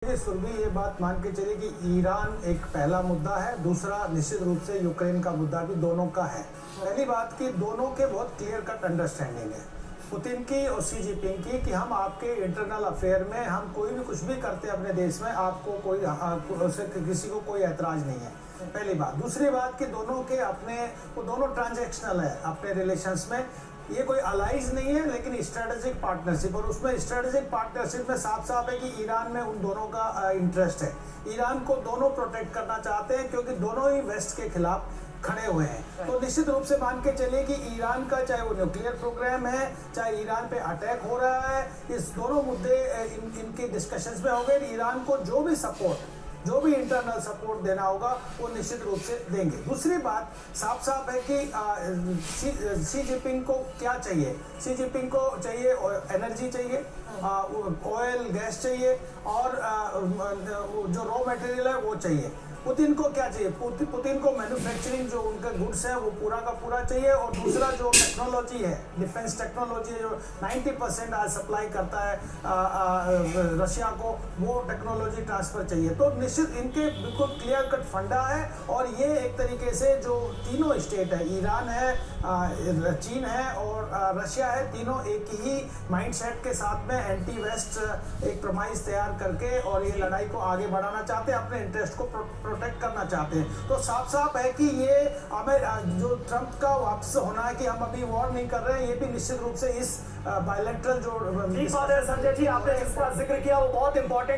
सुरभि, ये बात मान के चलिए कि ईरान एक पहला मुद्दा है, दूसरा निश्चित रूप से यूक्रेन का मुद्दा भी दोनों का है। पहली बात कि दोनों के बहुत क्लियर कट अंडरस्टैंडिंग है, पुतिन की और शी जिनपिंग की, कि हम आपके इंटरनल अफेयर में हम कोई भी कुछ भी करते हैं अपने देश में, आपको कोई किसी को कोई ऐतराज नहीं है। पहली बात। दूसरी बात कि दोनों के अपने वो दोनों ट्रांजैक्शनल है अपने रिलेशंस में, ये कोई अलाइज नहीं है लेकिन स्ट्रेटेजिक पार्टनरशिप, और उसमें स्ट्रेटेजिक पार्टनरशिप में साफ साफ है कि ईरान में उन दोनों का इंटरेस्ट है। ईरान को दोनों प्रोटेक्ट करना चाहते हैं क्योंकि दोनों ही वेस्ट के खिलाफ खड़े हुए हैं। तो निश्चित रूप से मान के चलिए कि ईरान का चाहे वो न्यूक्लियर प्रोग्राम है, चाहे ईरान पे अटैक हो रहा है, इस दोनों मुद्दे इनके डिस्कशंस में हो गए। ईरान को जो भी सपोर्ट, जो भी इंटरनल सपोर्ट देना होगा वो निश्चित रूप से देंगे। दूसरी बात साफ साफ है कि शी जिनपिंग को क्या चाहिए। शी जिनपिंग को चाहिए एनर्जी चाहिए, ऑयल गैस चाहिए, और जो रॉ मटेरियल है वो चाहिए। पुतिन को क्या चाहिए? पुतिन को मैन्युफैक्चरिंग जो उनका गुड्स है वो पूरा का पूरा चाहिए, और दूसरा जो टेक्नोलॉजी है, डिफेंस टेक्नोलॉजी जो 90% आज सप्लाई करता है रशिया को, वो टेक्नोलॉजी ट्रांसफर चाहिए। तो निश्चित इनके बिल्कुल क्लियर कट फंडा है, और ये एक तरीके से जो तीनों स्टेट है, ईरान है, चीन है और रशिया है, तीनों एक ही माइंडसेट के साथ में एंटी वेस्ट एक प्रमाइस तैयार करके और ये लड़ाई को आगे बढ़ाना चाहते हैं, अपने इंटरेस्ट को प्रोटेक्ट करना चाहते हैं। तो साफ साफ है कि ये हमें जो ट्रंप का वापस होना है कि हम अभी वॉर नहीं कर रहे हैं, ये भी निश्चित रूप से इस बायलैटरल जो ठीक बात है संजय जी, आपने जिसका जिक्र किया वो बहुत इंपॉर्टेंट